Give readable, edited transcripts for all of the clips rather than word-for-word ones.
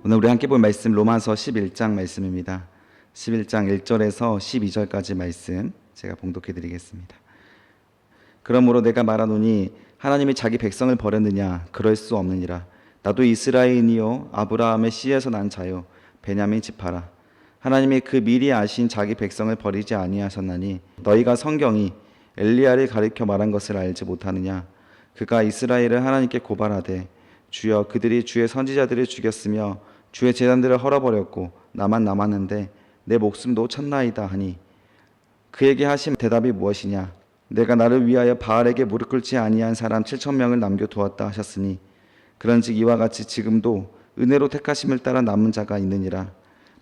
오늘 우리 함께 볼 말씀 로마서 11장 말씀입니다. 11장 1절에서 12절까지 말씀 제가 봉독해 드리겠습니다. 그러므로 내가 말하노니 하나님이 자기 백성을 버렸느냐? 그럴 수 없느니라. 나도 이스라엘이요 아브라함의 씨에서 난 자요 베냐민 지파라. 하나님이 그 미리 아신 자기 백성을 버리지 아니하셨나니 너희가 성경이 엘리야를 가리켜 말한 것을 알지 못하느냐? 그가 이스라엘을 하나님께 고발하되 주여 그들이 주의 선지자들을 죽였으며 주의 제단들을 헐어버렸고 나만 남았는데 내 목숨도 쳤나이다 하니 그에게 하신 대답이 무엇이냐? 내가 나를 위하여 바알에게 무릎 꿇지 아니한 사람 7,000명을 남겨두었다 하셨으니 그런즉 이와 같이 지금도 은혜로 택하심을 따라 남은 자가 있느니라.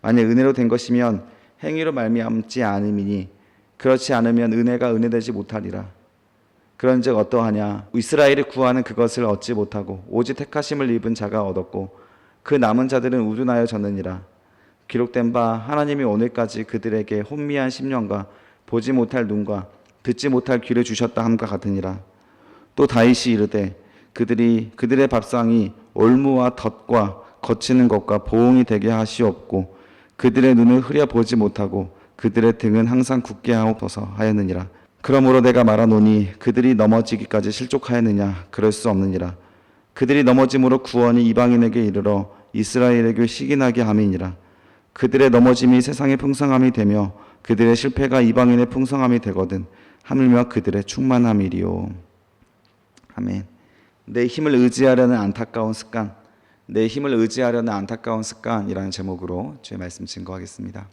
만약 은혜로 된 것이면 행위로 말미암지 않음이니 그렇지 않으면 은혜가 은혜되지 못하리라. 그런즉 어떠하냐? 이스라엘이 구하는 그것을 얻지 못하고 오직 택하심을 입은 자가 얻었고 그 남은 자들은 우둔하여 졌느니라. 기록된 바 하나님이 오늘까지 그들에게 혼미한 심령과 보지 못할 눈과 듣지 못할 귀를 주셨다 함과 같으니라. 또 다윗이 이르되 그들의 밥상이 올무와 덫과 거치는 것과 보응이 되게 하시옵고 그들의 눈을 흐려 보지 못하고 그들의 등은 항상 굳게 하옵소서 하였느니라. 그러므로 내가 말하노니 그들이 넘어지기까지 실족하였느냐? 그럴 수 없느니라. 그들이 넘어짐으로 구원이 이방인에게 이르러 이스라엘에게 시기나게 함이니라. 그들의 넘어짐이 세상의 풍성함이 되며 그들의 실패가 이방인의 풍성함이 되거든 하물며 그들의 충만함이리요. 아멘. 내 힘을 의지하려는 안타까운 습관, 내 힘을 의지하려는 안타까운 습관이라는 제목으로 주의 말씀 증거하겠습니다.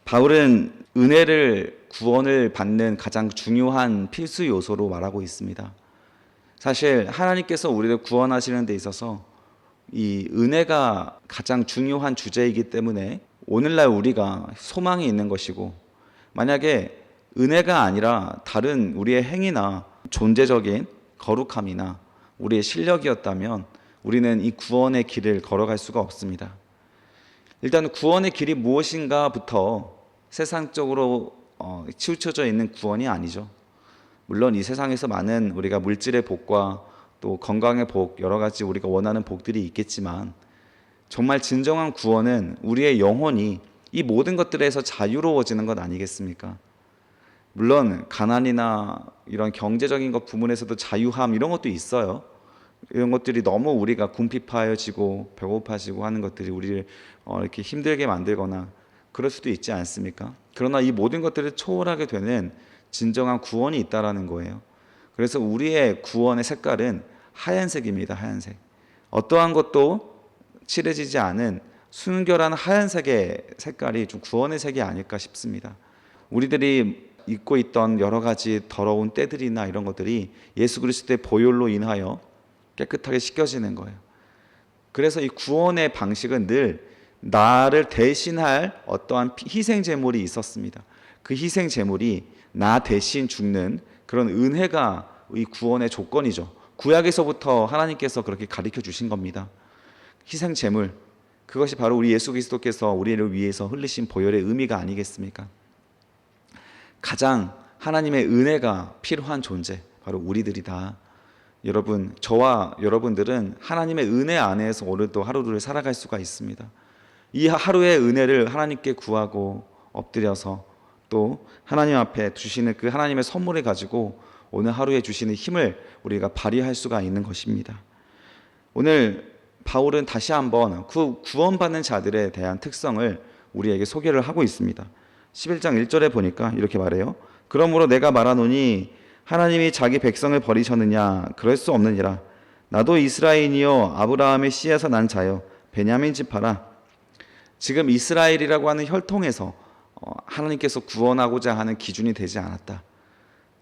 바울은 은혜를 구원을 받는 가장 중요한 필수 요소로 말하고 있습니다. 사실 하나님께서 우리를 구원하시는 데 있어서 이 은혜가 가장 중요한 주제이기 때문에 오늘날 우리가 소망이 있는 것이고, 만약에 은혜가 아니라 다른 우리의 행위나 존재적인 거룩함이나 우리의 실력이었다면 우리는 이 구원의 길을 걸어갈 수가 없습니다. 일단 구원의 길이 무엇인가부터 세상적으로 치우쳐져 있는 구원이 아니죠. 물론 이 세상에서 많은 우리가 물질의 복과 또 건강의 복, 여러 가지 우리가 원하는 복들이 있겠지만 정말 진정한 구원은 우리의 영혼이 이 모든 것들에서 자유로워지는 것 아니겠습니까? 물론 가난이나 이런 경제적인 것 부분에서도 자유함 이런 것도 있어요. 이런 것들이 너무 우리가 궁핍하여지고 배고파지고 하는 것들이 우리를 이렇게 힘들게 만들거나 그럴 수도 있지 않습니까? 그러나 이 모든 것들을 초월하게 되는 진정한 구원이 있다라는 거예요. 그래서 우리의 구원의 색깔은 하얀색입니다. 하얀색. 어떠한 것도 칠해지지 않은 순결한 하얀색의 색깔이 좀 구원의 색이 아닐까 싶습니다. 우리들이 입고 있던 여러 가지 더러운 때들이나 이런 것들이 예수 그리스도의 보혈로 인하여 깨끗하게 씻겨지는 거예요. 그래서 이 구원의 방식은 늘 나를 대신할 어떠한 희생 제물이 있었습니다. 그 희생 제물이 나 대신 죽는 그런 은혜가 이 구원의 조건이죠. 구약에서부터 하나님께서 그렇게 가르쳐 주신 겁니다. 희생 제물, 그것이 바로 우리 예수 그리스도께서 우리를 위해서 흘리신 보혈의 의미가 아니겠습니까? 가장 하나님의 은혜가 필요한 존재, 바로 우리들이다. 여러분, 저와 여러분들은 하나님의 은혜 안에서 오늘도 하루를 살아갈 수가 있습니다. 이 하루의 은혜를 하나님께 구하고 엎드려서 또 하나님 앞에 주시는 그 하나님의 선물을 가지고 오늘 하루에 주시는 힘을 우리가 발휘할 수가 있는 것입니다. 오늘 바울은 다시 한번 그 구원받는 자들에 대한 특성을 우리에게 소개를 하고 있습니다. 11장 1절에 보니까 이렇게 말해요. 그러므로 내가 말하노니 하나님이 자기 백성을 버리셨느냐? 그럴 수 없느니라. 나도 이스라엘이요 아브라함의 씨에서 난 자요 베냐민 지파라. 지금 이스라엘이라고 하는 혈통에서 하나님께서 구원하고자 하는 기준이 되지 않았다.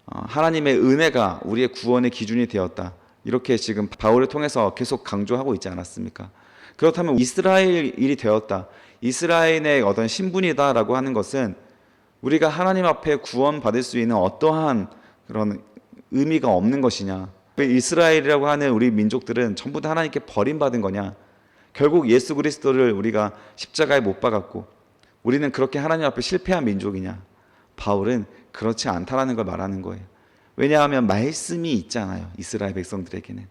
하나님의 은혜가 우리의 구원의 기준이 되었다. 이렇게 지금 바울을 통해서 계속 강조하고 있지 않았습니까? 그렇다면 이스라엘이 되었다. 이스라엘의 어떤 신분이다라고 하는 것은 우리가 하나님 앞에 구원받을 수 있는 어떠한 그런 의미가 없는 것이냐? 이스라엘이라고 하는 우리 민족들은 전부 다 하나님께 버림받은 거냐? 결국 예수 그리스도를 우리가 십자가에 못 박았고 우리는 그렇게 하나님 앞에 실패한 민족이냐? 바울은 그렇지 않다라는 걸 말하는 거예요. 왜냐하면 말씀이 있잖아요. 이스라엘 백성들에게는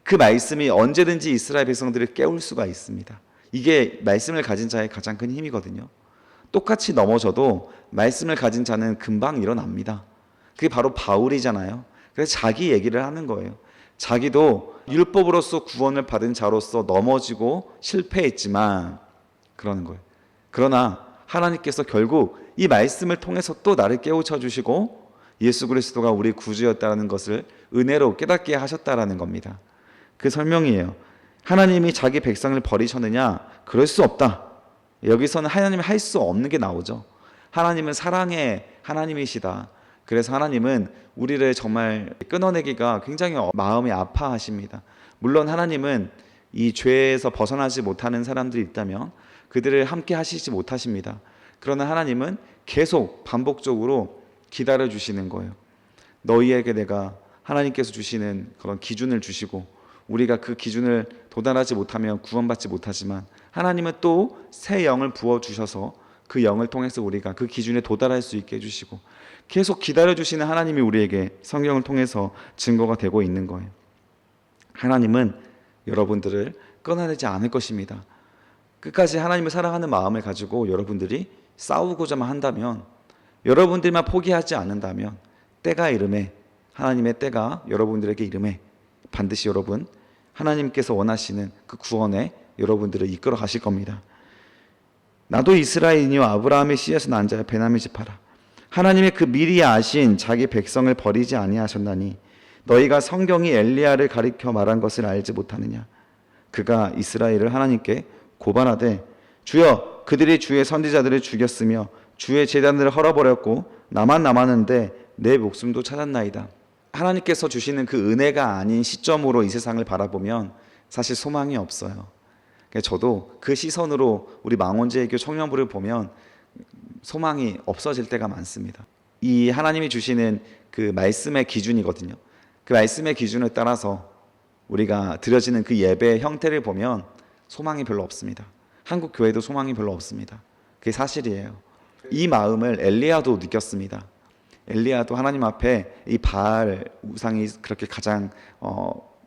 그 말씀이 언제든지 이스라엘 백성들을 깨울 수가 있습니다. 이게 말씀을 가진 자의 가장 큰 힘이거든요. 똑같이 넘어져도 말씀을 가진 자는 금방 일어납니다. 그게 바로 바울이잖아요. 그래서 자기 얘기를 하는 거예요. 자기도 율법으로서 구원을 받은 자로서 넘어지고 실패했지만 그러는 거예요. 그러나 하나님께서 결국 이 말씀을 통해서 또 나를 깨우쳐 주시고 예수 그리스도가 우리 구주였다는 것을 은혜로 깨닫게 하셨다라는 겁니다. 그 설명이에요. 하나님이 자기 백성을 버리셨느냐? 그럴 수 없다. 여기서는 하나님이 할 수 없는 게 나오죠. 하나님은 사랑의 하나님이시다. 그래서 하나님은 우리를 정말 끊어내기가 굉장히 마음이 아파하십니다. 물론 하나님은 이 죄에서 벗어나지 못하는 사람들이 있다면 그들을 함께 하시지 못하십니다. 그러나 하나님은 계속 반복적으로 기다려 주시는 거예요. 너희에게 내가 하나님께서 주시는 그런 기준을 주시고 우리가 그 기준을 도달하지 못하면 구원받지 못하지만 하나님은 또 새 영을 부어주셔서 그 영을 통해서 우리가 그 기준에 도달할 수 있게 해주시고 계속 기다려주시는 하나님이 우리에게 성경을 통해서 증거가 되고 있는 거예요. 하나님은 여러분들을 끊어내지 않을 것입니다. 끝까지 하나님을 사랑하는 마음을 가지고 여러분들이 싸우고자만 한다면, 여러분들만 포기하지 않는다면 때가 이름에, 하나님의 때가 여러분들에게 이름에 반드시 여러분 하나님께서 원하시는 그 구원에 여러분들을 이끌어 가실 겁니다. 나도 이스라엘이니와 아브라함의 씨에서 난 자여 베냐민 지파라. 하나님의 그 미리 아신 자기 백성을 버리지 아니하셨나니 너희가 성경이 엘리야를 가리켜 말한 것을 알지 못하느냐. 그가 이스라엘을 하나님께 고발하되 주여 그들이 주의 선지자들을 죽였으며 주의 제단들을 헐어버렸고 나만 남았는데 내 목숨도 찾았나이다. 하나님께서 주시는 그 은혜가 아닌 시점으로 이 세상을 바라보면 사실 소망이 없어요. 저도 그 시선으로 우리 망원제일교 청년부를 보면 소망이 없어질 때가 많습니다. 이 하나님이 주시는 그 말씀의 기준이거든요. 그 말씀의 기준을 따라서 우리가 드려지는 그 예배의 형태를 보면 소망이 별로 없습니다. 한국 교회도 소망이 별로 없습니다. 그게 사실이에요. 이 마음을 엘리야도 느꼈습니다. 엘리야도 하나님 앞에 이 바알 우상이 그렇게 가장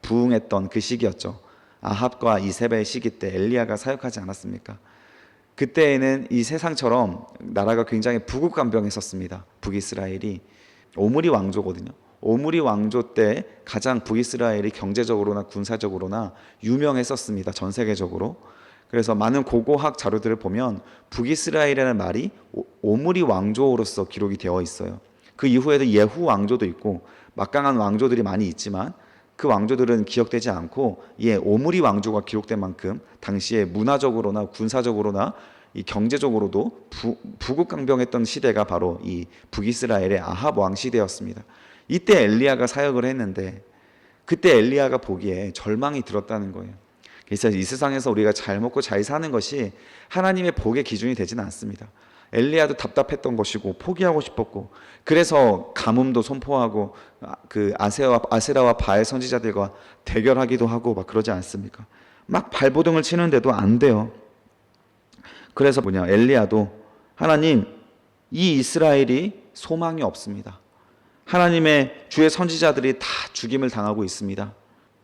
부응했던 그 시기였죠. 아합과 이세벨 시기 때 엘리야가 사역하지 않았습니까? 그때에는 이 세상처럼 나라가 굉장히 부국간병했었습니다. 북이스라엘이 오므리 왕조거든요. 오므리 왕조 때 가장 북이스라엘이 경제적으로나 군사적으로나 유명했었습니다. 전 세계적으로. 그래서 많은 고고학 자료들을 보면 북이스라엘이라는 말이 오므리 왕조로서 기록이 되어 있어요. 그 이후에도 예후 왕조도 있고 막강한 왕조들이 많이 있지만 그 왕조들은 기억되지 않고 오므리 왕조가 기록된 만큼 당시에 문화적으로나 군사적으로나 이 경제적으로도 부국강병했던 시대가 바로 이 북이스라엘의 아합 왕 시대였습니다. 이때 엘리야가 사역을 했는데 그때 엘리야가 보기에 절망이 들었다는 거예요. 그래서 이 세상에서 우리가 잘 먹고 잘 사는 것이 하나님의 복의 기준이 되지는 않습니다. 엘리야도 답답했던 것이고 포기하고 싶었고 그래서 가뭄도 선포하고 그 아세라와 바알 선지자들과 대결하기도 하고 막 그러지 않습니까? 막 발버둥을 치는데도 안 돼요. 그래서 엘리야도 하나님 이 이스라엘이 소망이 없습니다. 하나님의 주의 선지자들이 다 죽임을 당하고 있습니다.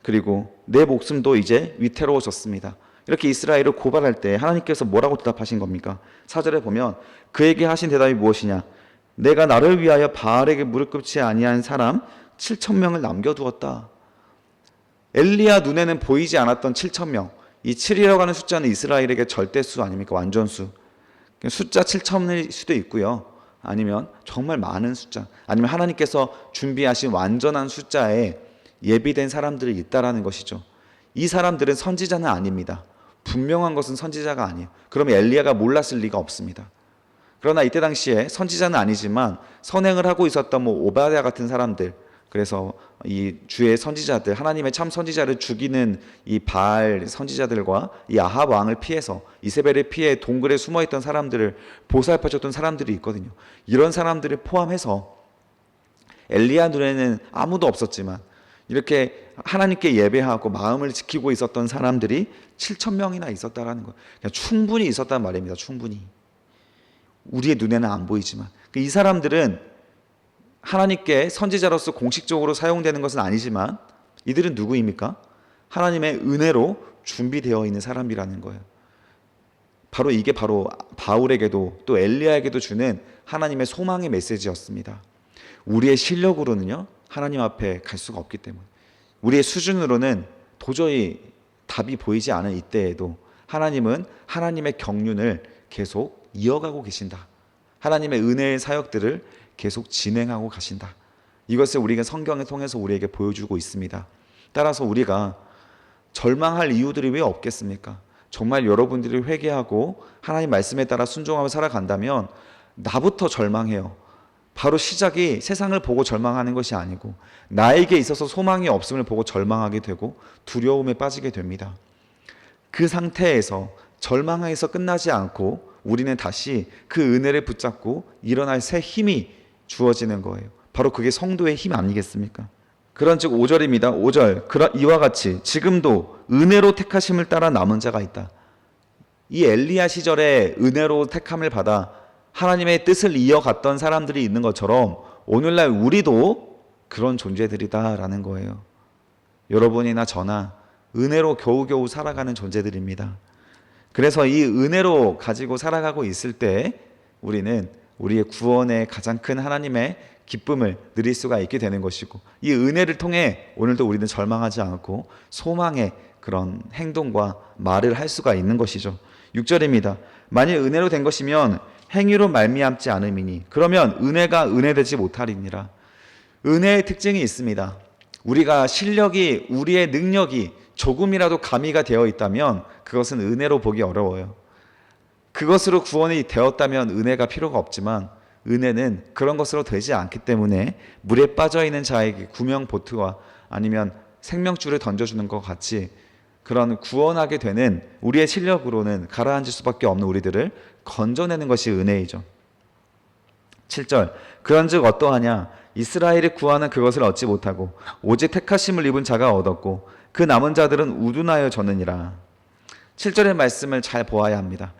그리고 내 목숨도 이제 위태로워졌습니다. 이렇게 이스라엘을 고발할 때 하나님께서 뭐라고 대답하신 겁니까? 4절에 보면 그에게 하신 대답이 무엇이냐? 내가 나를 위하여 바알에게 무릎 꿇지 아니한 사람 7,000명을 남겨두었다. 엘리야 눈에는 보이지 않았던 7,000명. 이 7이라고 하는 숫자는 이스라엘에게 절대수 아닙니까? 완전수. 숫자 7,000일 수도 있고요. 아니면 정말 많은 숫자. 아니면 하나님께서 준비하신 완전한 숫자에 예비된 사람들이 있다라는 것이죠. 이 사람들은 선지자는 아닙니다. 분명한 것은 선지자가 아니에요. 그러면 엘리야가 몰랐을 리가 없습니다. 그러나 이때 당시에 선지자는 아니지만 선행을 하고 있었던 오바댜 같은 사람들, 그래서 이 주의 선지자들, 하나님의 참 선지자를 죽이는 이 바알 선지자들과 이 아합 왕을 피해서 이세벨을 피해 동굴에 숨어있던 사람들을 보살펴줬던 사람들이 있거든요. 이런 사람들을 포함해서 엘리야 눈에는 아무도 없었지만 이렇게 하나님께 예배하고 마음을 지키고 있었던 사람들이 7,000명이나 있었다라는 거예요. 그냥 충분히 있었단 말입니다. 충분히. 우리의 눈에는 안 보이지만 이 사람들은 하나님께 선지자로서 공식적으로 사용되는 것은 아니지만 이들은 누구입니까? 하나님의 은혜로 준비되어 있는 사람이라는 거예요. 바로 이게 바로 바울에게도 또 엘리야에게도 주는 하나님의 소망의 메시지였습니다. 우리의 실력으로는요, 하나님 앞에 갈 수가 없기 때문에, 우리의 수준으로는 도저히 답이 보이지 않은 이때에도 하나님은 하나님의 경륜을 계속 이어가고 계신다. 하나님의 은혜의 사역들을 계속 진행하고 가신다. 이것을 우리가 성경을 통해서 우리에게 보여주고 있습니다. 따라서 우리가 절망할 이유들이 왜 없겠습니까? 정말 여러분들이 회개하고 하나님 말씀에 따라 순종하며 살아간다면 나부터 절망해요. 바로 시작이 세상을 보고 절망하는 것이 아니고 나에게 있어서 소망이 없음을 보고 절망하게 되고 두려움에 빠지게 됩니다. 그 상태에서 절망에서 끝나지 않고 우리는 다시 그 은혜를 붙잡고 일어날 새 힘이 주어지는 거예요. 바로 그게 성도의 힘 아니겠습니까? 그런즉 5절입니다. 5절 이와 같이 지금도 은혜로 택하심을 따라 남은 자가 있다. 이 엘리야 시절에 은혜로 택함을 받아 하나님의 뜻을 이어갔던 사람들이 있는 것처럼 오늘날 우리도 그런 존재들이다라는 거예요. 여러분이나 저나 은혜로 겨우겨우 살아가는 존재들입니다. 그래서 이 은혜로 가지고 살아가고 있을 때 우리는 우리의 구원의 가장 큰 하나님의 기쁨을 누릴 수가 있게 되는 것이고, 이 은혜를 통해 오늘도 우리는 절망하지 않고 소망의 그런 행동과 말을 할 수가 있는 것이죠. 6절입니다. 만일 은혜로 된 것이면 행위로 말미암지 않음이니 그러면 은혜가 은혜되지 못하리니라. 은혜의 특징이 있습니다. 우리가 실력이, 우리의 능력이 조금이라도 가미가 되어 있다면 그것은 은혜로 보기 어려워요. 그것으로 구원이 되었다면 은혜가 필요가 없지만 은혜는 그런 것으로 되지 않기 때문에 물에 빠져있는 자에게 구명보트와 아니면 생명줄을 던져주는 것 같이 그런 구원하게 되는 우리의 실력으로는 가라앉을 수밖에 없는 우리들을 건져내는 것이 은혜이죠. 7절 그런즉 어떠하냐 이스라엘이 구하는 그것을 얻지 못하고 오직 택하심을 입은 자가 얻었고 그 남은 자들은 우둔하여 졌느니라. 7절의 말씀을 잘 보아야 합니다.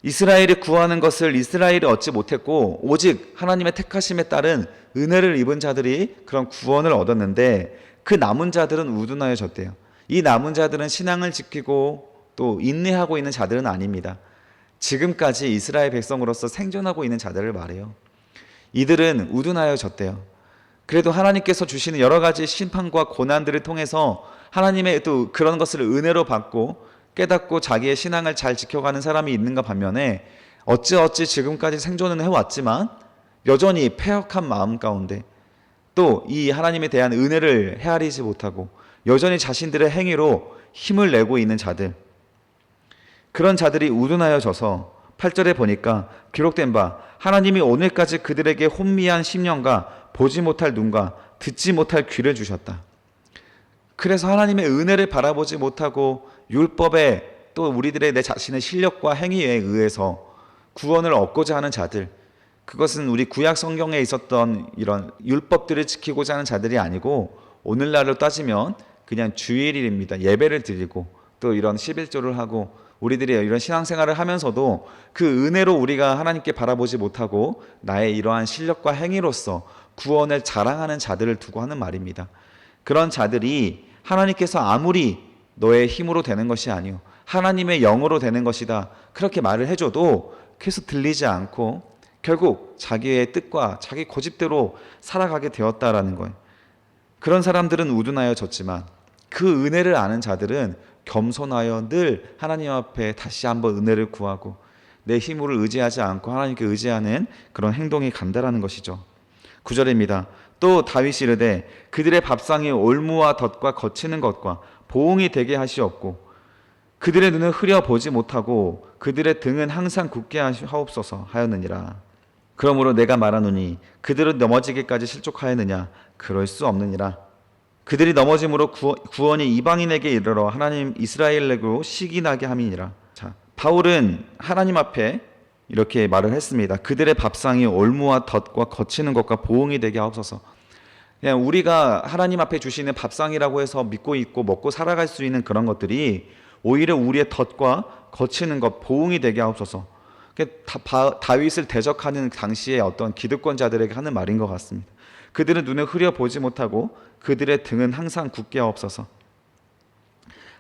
이스라엘이 구하는 것을 이스라엘이 얻지 못했고 오직 하나님의 택하심에 따른 은혜를 입은 자들이 그런 구원을 얻었는데 그 남은 자들은 우둔하여 졌대요. 이 남은 자들은 신앙을 지키고 또 인내하고 있는 자들은 아닙니다. 지금까지 이스라엘 백성으로서 생존하고 있는 자들을 말해요. 이들은 우둔하여 졌대요. 그래도 하나님께서 주시는 여러 가지 심판과 고난들을 통해서 하나님의 또 그런 것을 은혜로 받고 깨닫고 자기의 신앙을 잘 지켜가는 사람이 있는가 반면에 어찌어찌 지금까지 생존은 해왔지만 여전히 패역한 마음 가운데 또 이 하나님에 대한 은혜를 헤아리지 못하고 여전히 자신들의 행위로 힘을 내고 있는 자들, 그런 자들이 우둔하여 져서 8절에 보니까 기록된 바 하나님이 오늘까지 그들에게 혼미한 심령과 보지 못할 눈과 듣지 못할 귀를 주셨다. 그래서 하나님의 은혜를 바라보지 못하고 율법에 또 우리들의 내 자신의 실력과 행위에 의해서 구원을 얻고자 하는 자들, 그것은 우리 구약 성경에 있었던 이런 율법들을 지키고자 하는 자들이 아니고 오늘날로 따지면 그냥 주일입니다. 예배를 드리고 또 이런 11조를 하고 우리들이 이런 신앙생활을 하면서도 그 은혜로 우리가 하나님께 바라보지 못하고 나의 이러한 실력과 행위로서 구원을 자랑하는 자들을 두고 하는 말입니다. 그런 자들이 하나님께서 아무리 너의 힘으로 되는 것이 아니오 하나님의 영으로 되는 것이다 그렇게 말을 해줘도 계속 들리지 않고 결국 자기의 뜻과 자기 고집대로 살아가게 되었다라는 거예요. 그런 사람들은 우둔하여 졌지만 그 은혜를 아는 자들은 겸손하여 늘 하나님 앞에 다시 한번 은혜를 구하고 내 힘으로 의지하지 않고 하나님께 의지하는 그런 행동이 간다라는 것이죠. 9절입니다. 또 다윗이 이르되 그들의 밥상이 올무와 덫과 거치는 것과 보응이 되게 하시옵고 그들의 눈을 흐려 보지 못하고 그들의 등은 항상 굳게 하옵소서 하였느니라. 그러므로 내가 말하노니 그들은 넘어지기까지 실족하였느냐 그럴 수 없느니라. 그들이 넘어짐으로 구원이 이방인에게 이르러 하나님 이스라엘에게로 시기나게 함이니라. 자, 바울은 하나님 앞에 이렇게 말을 했습니다. 그들의 밥상이 올무와 덫과 거치는 것과 보응이 되게 하옵소서. 그냥 우리가 하나님 앞에 주시는 밥상이라고 해서 믿고 있고 먹고 살아갈 수 있는 그런 것들이 오히려 우리의 덫과 거치는 것, 보응이 되게 하옵소서. 다윗을 대적하는 당시의 어떤 기득권자들에게 하는 말인 것 같습니다. 그들은 눈을 흐려 보지 못하고 그들의 등은 항상 굳게 하옵소서.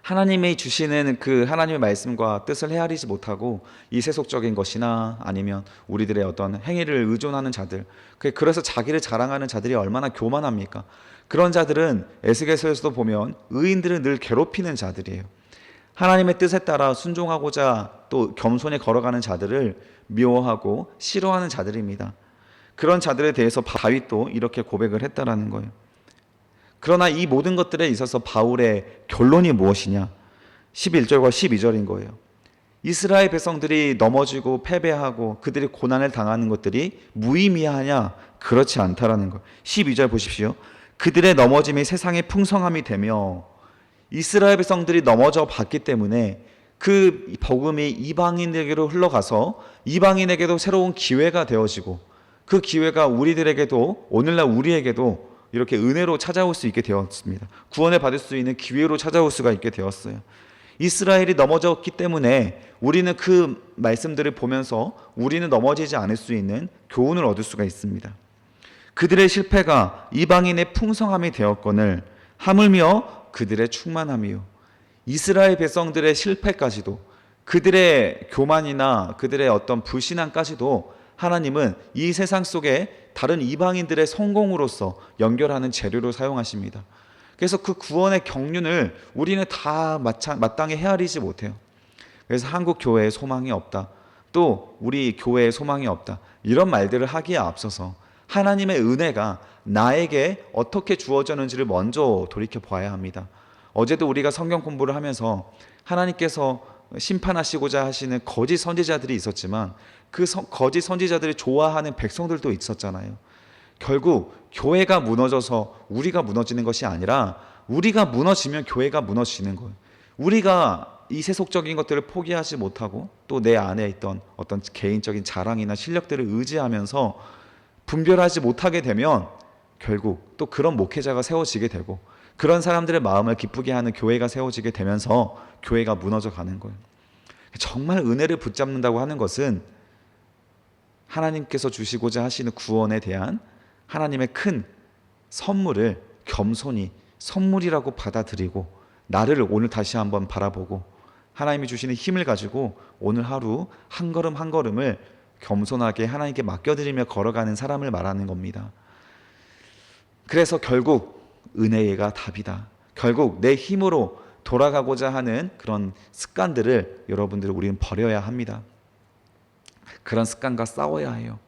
하나님이 주시는 그 하나님의 말씀과 뜻을 헤아리지 못하고 이 세속적인 것이나 아니면 우리들의 어떤 행위를 의존하는 자들, 그래서 자기를 자랑하는 자들이 얼마나 교만합니까? 그런 자들은 에스겔서에서도 보면 의인들을 늘 괴롭히는 자들이에요. 하나님의 뜻에 따라 순종하고자 또 겸손히 걸어가는 자들을 미워하고 싫어하는 자들입니다. 그런 자들에 대해서 다윗도 이렇게 고백을 했다라는 거예요. 그러나 이 모든 것들에 있어서 바울의 결론이 무엇이냐? 11절과 12절인 거예요. 이스라엘 백성들이 넘어지고 패배하고 그들이 고난을 당하는 것들이 무의미하냐? 그렇지 않다라는 거예요. 12절 보십시오. 그들의 넘어짐이 세상의 풍성함이 되며, 이스라엘 백성들이 넘어져 봤기 때문에 그 복음이 이방인에게로 흘러가서 이방인에게도 새로운 기회가 되어지고, 그 기회가 우리들에게도, 오늘날 우리에게도 이렇게 은혜로 찾아올 수 있게 되었습니다. 구원을 받을 수 있는 기회로 찾아올 수가 있게 되었어요. 이스라엘이 넘어졌기 때문에 우리는 그 말씀들을 보면서 우리는 넘어지지 않을 수 있는 교훈을 얻을 수가 있습니다. 그들의 실패가 이방인의 풍성함이 되었거늘 하물며 그들의 충만함이요. 이스라엘 백성들의 실패까지도, 그들의 교만이나 그들의 어떤 불신앙까지도 하나님은 이 세상 속에 다른 이방인들의 성공으로서 연결하는 재료로 사용하십니다. 그래서 그 구원의 경륜을 우리는 다 마땅히 헤아리지 못해요. 그래서 한국 교회에 소망이 없다, 또 우리 교회에 소망이 없다, 이런 말들을 하기에 앞서서 하나님의 은혜가 나에게 어떻게 주어졌는지를 먼저 돌이켜 봐야 합니다. 어제도 우리가 성경 공부를 하면서 하나님께서 심판하시고자 하시는 거짓 선지자들이 있었지만 그 거짓 선지자들이 좋아하는 백성들도 있었잖아요. 결국 교회가 무너져서 우리가 무너지는 것이 아니라 우리가 무너지면 교회가 무너지는 거예요. 우리가 이 세속적인 것들을 포기하지 못하고 또 내 안에 있던 어떤 개인적인 자랑이나 실력들을 의지하면서 분별하지 못하게 되면 결국 또 그런 목회자가 세워지게 되고 그런 사람들의 마음을 기쁘게 하는 교회가 세워지게 되면서 교회가 무너져 가는 거예요. 정말 은혜를 붙잡는다고 하는 것은 하나님께서 주시고자 하시는 구원에 대한 하나님의 큰 선물을 겸손히 선물이라고 받아들이고, 나를 오늘 다시 한번 바라보고 하나님이 주시는 힘을 가지고 오늘 하루 한 걸음 한 걸음을 겸손하게 하나님께 맡겨드리며 걸어가는 사람을 말하는 겁니다. 그래서 결국 은혜가 답이다. 결국 내 힘으로 돌아가고자 하는 그런 습관들을 여러분들 우리는 버려야 합니다. 그런 습관과 싸워야 해요.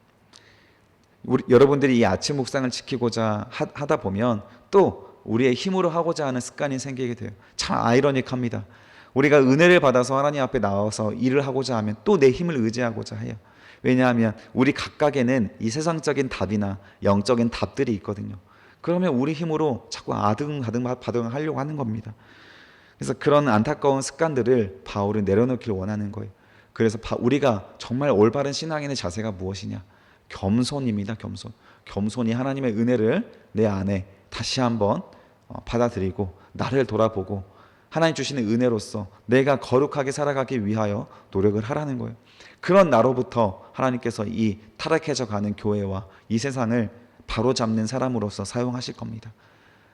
여러분들이 이 아침 묵상을 지키고자 하다 보면 또 우리의 힘으로 하고자 하는 습관이 생기게 돼요. 참 아이러닉합니다. 우리가 은혜를 받아서 하나님 앞에 나와서 일을 하고자 하면 또 내 힘을 의지하고자 해요. 왜냐하면 우리 각각에는 이 세상적인 답이나 영적인 답들이 있거든요. 그러면 우리 힘으로 자꾸 아등바등 하려고 하는 겁니다. 그래서 그런 안타까운 습관들을 바울은 내려놓기를 원하는 거예요. 그래서 우리가 정말 올바른 신앙인의 자세가 무엇이냐? 겸손입니다. 겸손. 겸손히 하나님의 은혜를 내 안에 다시 한번 받아들이고 나를 돌아보고 하나님 주시는 은혜로서 내가 거룩하게 살아가기 위하여 노력을 하라는 거예요. 그런 나로부터 하나님께서 이 타락해져 가는 교회와 이 세상을 바로잡는 사람으로서 사용하실 겁니다.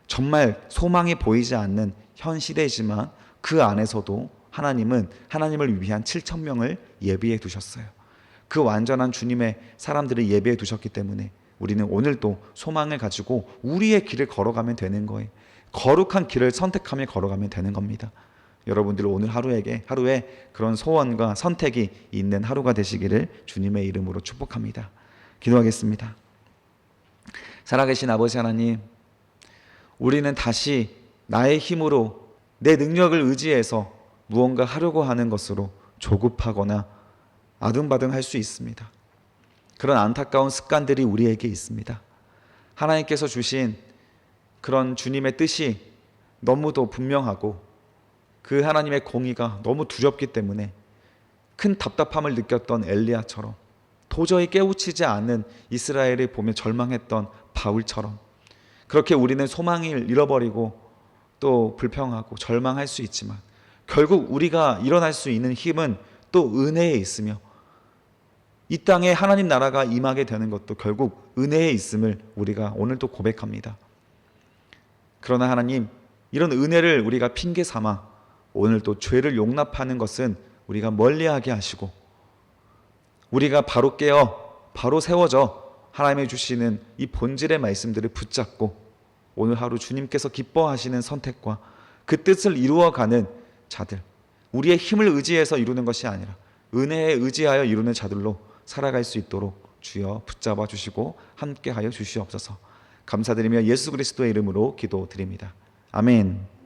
정말 소망이 보이지 않는 현 시대이지만 그 안에서도 하나님은 하나님을 위한 7,000명을 예비해 두셨어요. 그 완전한 주님의 사람들을 예비해 두셨기 때문에 우리는 오늘도 소망을 가지고 우리의 길을 걸어가면 되는 거예요. 거룩한 길을 선택하며 걸어가면 되는 겁니다. 여러분들 오늘 하루에 그런 소원과 선택이 있는 하루가 되시기를 주님의 이름으로 축복합니다. 기도하겠습니다. 살아계신 아버지 하나님, 우리는 다시 나의 힘으로 내 능력을 의지해서 무언가 하려고 하는 것으로 조급하거나 아등바등 할 수 있습니다. 그런 안타까운 습관들이 우리에게 있습니다. 하나님께서 주신 그런 주님의 뜻이 너무도 분명하고 그 하나님의 공의가 너무 두렵기 때문에 큰 답답함을 느꼈던 엘리야처럼, 도저히 깨우치지 않는 이스라엘을 보며 절망했던 바울처럼, 그렇게 우리는 소망을 잃어버리고 또 불평하고 절망할 수 있지만 결국 우리가 일어날 수 있는 힘은 또 은혜에 있으며, 이 땅에 하나님 나라가 임하게 되는 것도 결국 은혜에 있음을 우리가 오늘 또 고백합니다. 그러나 하나님, 이런 은혜를 우리가 핑계 삼아 오늘 또 죄를 용납하는 것은 우리가 멀리하게 하시고 우리가 바로 깨어 바로 세워져 하나님이 주시는 이 본질의 말씀들을 붙잡고 오늘 하루 주님께서 기뻐하시는 선택과 그 뜻을 이루어가는 자들, 우리의 힘을 의지해서 이루는 것이 아니라 은혜에 의지하여 이루는 자들로 살아갈 수 있도록 주여 붙잡아 주시고 함께하여 주시옵소서. 감사드리며 예수 그리스도의 이름으로 기도드립니다. 아멘.